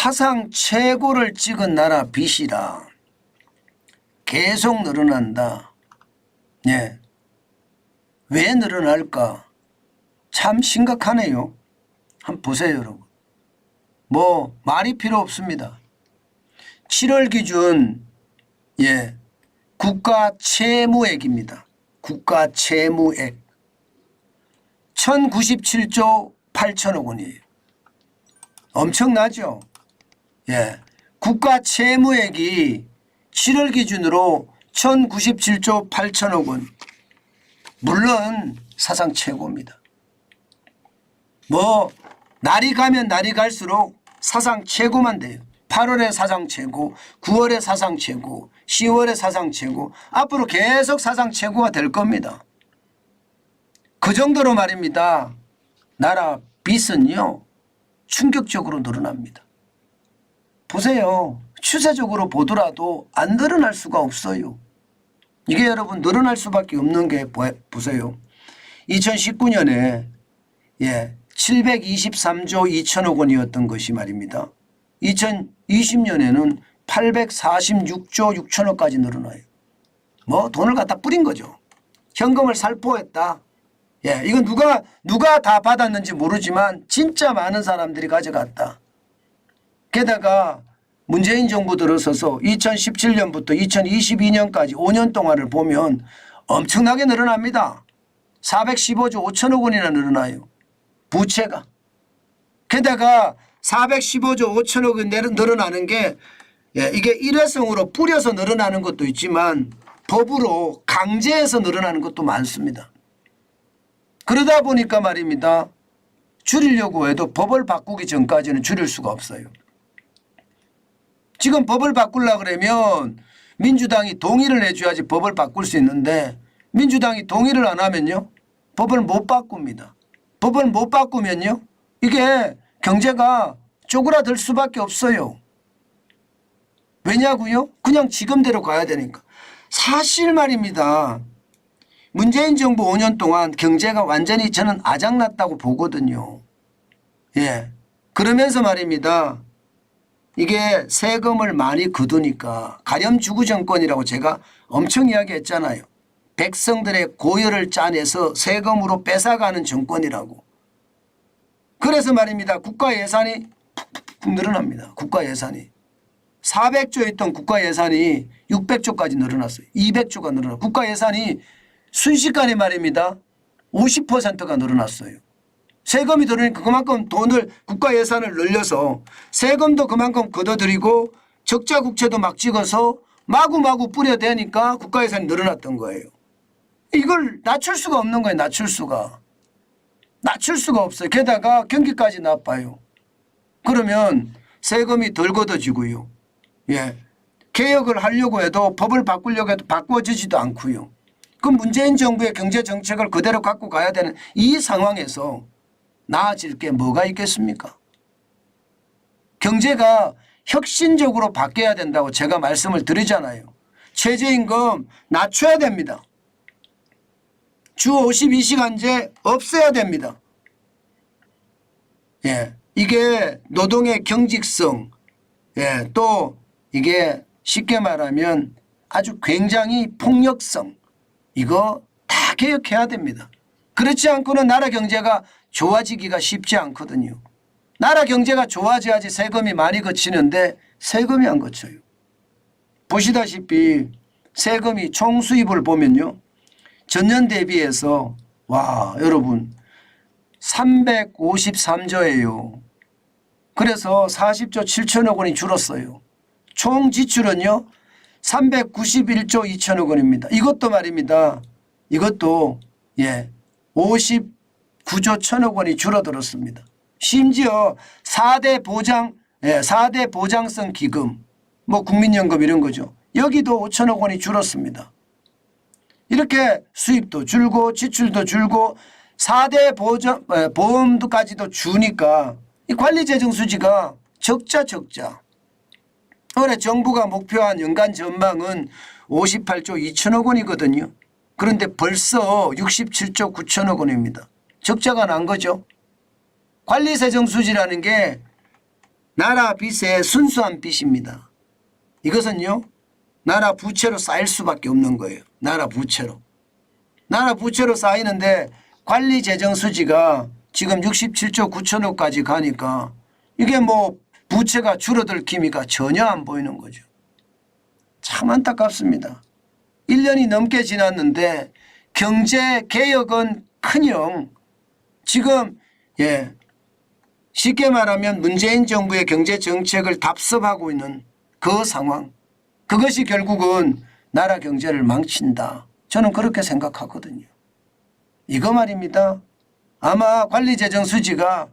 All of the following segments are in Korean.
사상 최고를 찍은 나라 빚이라 계속 늘어난다. 예. 왜 늘어날까? 참 심각하네요. 한번 보세요, 여러분. 뭐 말이 필요 없습니다. 7월 기준 국가 채무액입니다. 국가 채무액 1097조 8천억 원이에요. 엄청나죠? 국가 채무액이 7월 기준으로 1097조 8천억 원. 물론 사상 최고입니다. 뭐 날이 가면 날이 갈수록 사상 최고만 돼요. 8월에 사상 최고, 9월에 사상 최고, 10월에 사상 최고, 앞으로 계속 사상 최고가 될 겁니다. 그 정도로 말입니다. 나라 빚은요 충격적으로 늘어납니다. 보세요. 추세적으로 보더라도 안 늘어날 수가 없어요. 이게 여러분 늘어날 수밖에 없는 게 보세요. 2019년에 723조 2천억 원이었던 것이 말입니다. 2020년에는 846조 6천억까지 늘어나요. 뭐 돈을 갖다 뿌린 거죠. 현금을 살포했다. 이건 누가 다 받았는지 모르지만 진짜 많은 사람들이 가져갔다. 게다가 문재인 정부 들어서서 2017년부터 2022년까지 5년 동안을 보면 엄청나게 늘어납니다. 415조 5천억 원이나 늘어나요. 부채가. 게다가 415조 5천억 원 늘어나는 게 이게 일회성으로 뿌려서 늘어나는 것도 있지만 법으로 강제해서 늘어나는 것도 많습니다. 그러다 보니까 말입니다. 줄이려고 해도 법을 바꾸기 전까지는 줄일 수가 없어요. 지금 법을 바꾸려고 그러면 민주당이 동의를 해줘야지 법을 바꿀 수 있는데 민주당이 동의를 안 하면요. 법을 못 바꿉니다. 법을 못 바꾸면요. 이게 경제가 쪼그라들 수밖에 없어요. 왜냐고요? 그냥 지금대로 가야 되니까. 사실 말입니다. 문재인 정부 5년 동안 경제가 완전히 저는 아작났다고 보거든요. 그러면서 말입니다. 이게 세금을 많이 거두니까 가렴주구 정권이라고 제가 엄청 이야기했잖아요. 백성들의 고열을 짜내서 세금으로 뺏어가는 정권이라고. 그래서 말입니다. 국가 예산이 푹푹 늘어납니다. 국가 예산이. 400조 있던 국가 예산이 600조까지 늘어났어요. 200조가 늘어났어요. 국가 예산이 순식간에 말입니다. 50%가 늘어났어요. 세금이 들어오니까 그만큼 돈을 국가 예산을 늘려서 세금도 그만큼 걷어들이고 적자 국채도 막 찍어서 마구마구 뿌려대니까 국가 예산이 늘어났던 거예요. 이걸 낮출 수가 없는 거예요. 낮출 수가 없어요. 게다가 경기까지 나빠요. 그러면 세금이 덜 걷어지고요. 개혁을 하려고 해도 법을 바꾸려고 해도 바꿔지지도 않고요. 그 문재인 정부의 경제정책을 그대로 갖고 가야 되는 이 상황에서 나아질 게 뭐가 있겠습니까? 경제가 혁신적으로 바뀌어야 된다고 제가 말씀을 드리잖아요. 최저임금 낮춰야 됩니다. 주 52시간제 없애야 됩니다. 이게 노동의 경직성, 또 이게 쉽게 말하면 아주 굉장히 폭력성, 이거 다 개혁해야 됩니다. 그렇지 않고는 나라 경제가 좋아지기가 쉽지 않거든요. 나라 경제가 좋아져야지 세금이 많이 거치는데 세금이 안 거쳐요. 보시다시피 세금이 총 수입을 보면요. 전년 대비해서 와 여러분 353조예요. 그래서 40조 7천억 원이 줄었어요. 총 지출은요. 391조 2천억 원입니다. 이것도 말입니다. 이것도 59조 1천억 원이 줄어들었습니다. 심지어 4대 보장성 기금, 뭐 국민연금 이런 거죠. 여기도 5천억 원이 줄었습니다. 이렇게 수입도 줄고 지출도 줄고 4대 보험도까지도 주니까 이 관리재정수지가 적자. 올해 정부가 목표한 연간 전망은 58조 2천억 원이거든요. 그런데 벌써 67조 9천억 원입니다. 적자가 난 거죠. 관리재정수지라는 게 나라 빚의 순수한 빚입니다. 이것은요, 나라 부채로 쌓일 수밖에 없는 거예요. 나라 부채로. 나라 부채로 쌓이는데 관리 재정 수지가 지금 67조 9천억까지 가니까 이게 뭐 부채가 줄어들 기미가 전혀 안 보이는 거죠. 참 안타깝습니다. 1년이 넘게 지났는데 경제 개혁은 커녕 지금 쉽게 말하면 문재인 정부의 경제 정책을 답습하고 있는 그 상황, 그것이 결국은 나라 경제를 망친다. 저는 그렇게 생각하거든요. 이거 말입니다. 아마 관리재정 수지가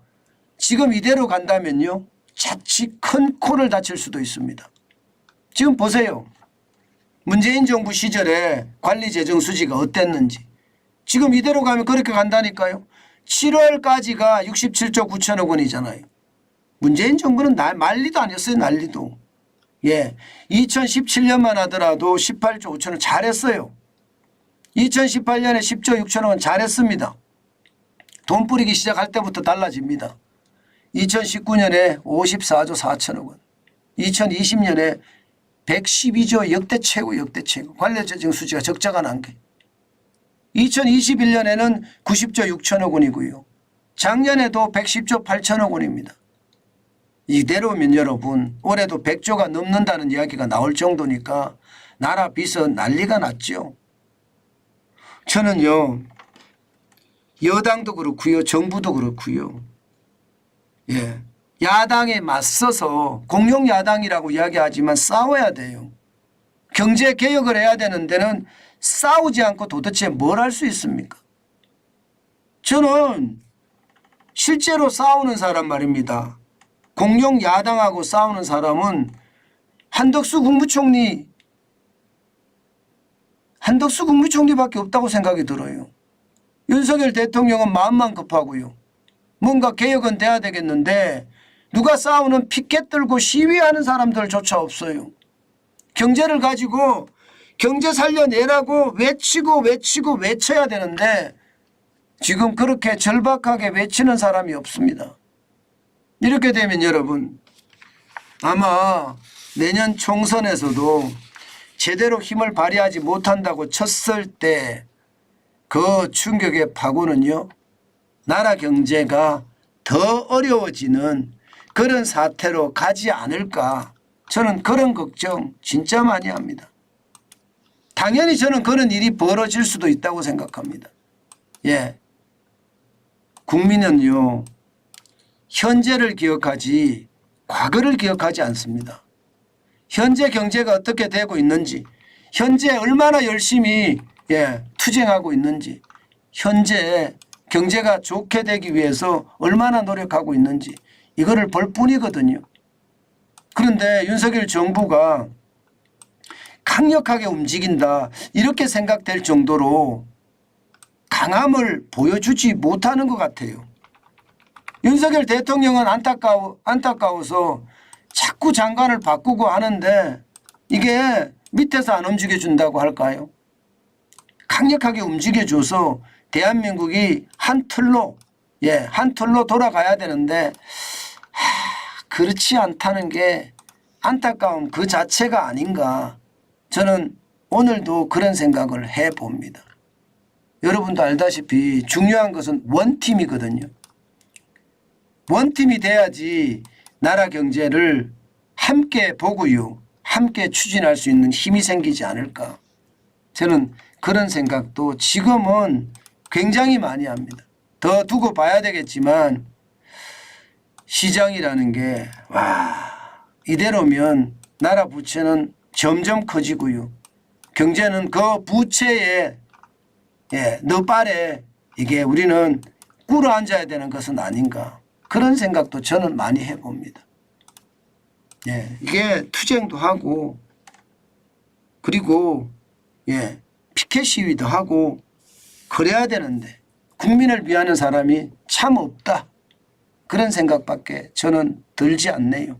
지금 이대로 간다면요, 자칫 큰 코를 다칠 수도 있습니다. 지금 보세요. 문재인 정부 시절에 관리재정 수지가 어땠는지. 지금 이대로 가면 그렇게 간다니까요. 7월까지가 67조 9천억 원이잖아요. 문재인 정부는 난리도 아니었어요. 난리도. 2017년만 하더라도 18조 5천억 잘했어요. 2018년에 10조 6천억 원 잘했습니다. 돈 뿌리기 시작할 때부터 달라집니다. 2019년에 54조 4천억 원, 2020년에 112조 역대 최고. 관리재정 수지가 적자가 난 게. 2021년에는 90조 6천억 원이고요. 작년에도 110조 8천억 원입니다. 이대로면 여러분 올해도 100조가 넘는다는 이야기가 나올 정도니까 나라 빚은 난리가 났죠. 저는요, 여당도 그렇고요, 정부도 그렇고요, 야당에 맞서서 공룡야당이라고 이야기하지만 싸워야 돼요. 경제 개혁을 해야 되는 데는 싸우지 않고 도대체 뭘 할 수 있습니까? 저는 실제로 싸우는 사람 말입니다. 공룡야당하고 싸우는 사람은 한덕수 국무총리밖에 없다고 생각이 들어요. 윤석열 대통령은 마음만 급하고요. 뭔가 개혁은 돼야 되겠는데 누가 싸우는 피켓 들고 시위하는 사람들조차 없어요. 경제를 가지고 경제 살려내라고 외쳐야 되는데 지금 그렇게 절박하게 외치는 사람이 없습니다. 이렇게 되면 여러분 아마 내년 총선에서도 제대로 힘을 발휘하지 못한다고 쳤을 때 그 충격의 파고는요, 나라 경제가 더 어려워지는 그런 사태로 가지 않을까. 저는 그런 걱정 진짜 많이 합니다. 당연히 저는 그런 일이 벌어질 수도 있다고 생각합니다. 국민은요, 현재를 기억하지 과거를 기억하지 않습니다. 현재 경제가 어떻게 되고 있는지, 현재 얼마나 열심히 투쟁하고 있는지, 현재 경제가 좋게 되기 위해서 얼마나 노력하고 있는지 이거를 볼 뿐이거든요. 그런데 윤석열 정부가 강력하게 움직인다 이렇게 생각될 정도로 강함을 보여주지 못하는 것 같아요. 윤석열 대통령은 안타까워서 자꾸 장관을 바꾸고 하는데 이게 밑에서 안 움직여준다고 할까요? 강력하게 움직여줘서 대한민국이 한 틀로 돌아가야 되는데 그렇지 않다는 게 안타까움 그 자체가 아닌가. 저는 오늘도 그런 생각을 해봅니다. 여러분도 알다시피 중요한 것은 원팀이거든요. 원팀이 돼야지 나라 경제를 함께 보고요, 함께 추진할 수 있는 힘이 생기지 않을까. 저는 그런 생각도 지금은 굉장히 많이 합니다. 더 두고 봐야 되겠지만 시장이라는 게 이대로면 나라 부채는 점점 커지고요. 경제는 그 부채에 너빨에 이게 우리는 꿇어 앉아야 되는 것은 아닌가. 그런 생각도 저는 많이 해봅니다. 이게 투쟁도 하고 그리고 피켓 시위도 하고 그래야 되는데 국민을 위하는 사람이 참 없다. 그런 생각밖에 저는 들지 않네요.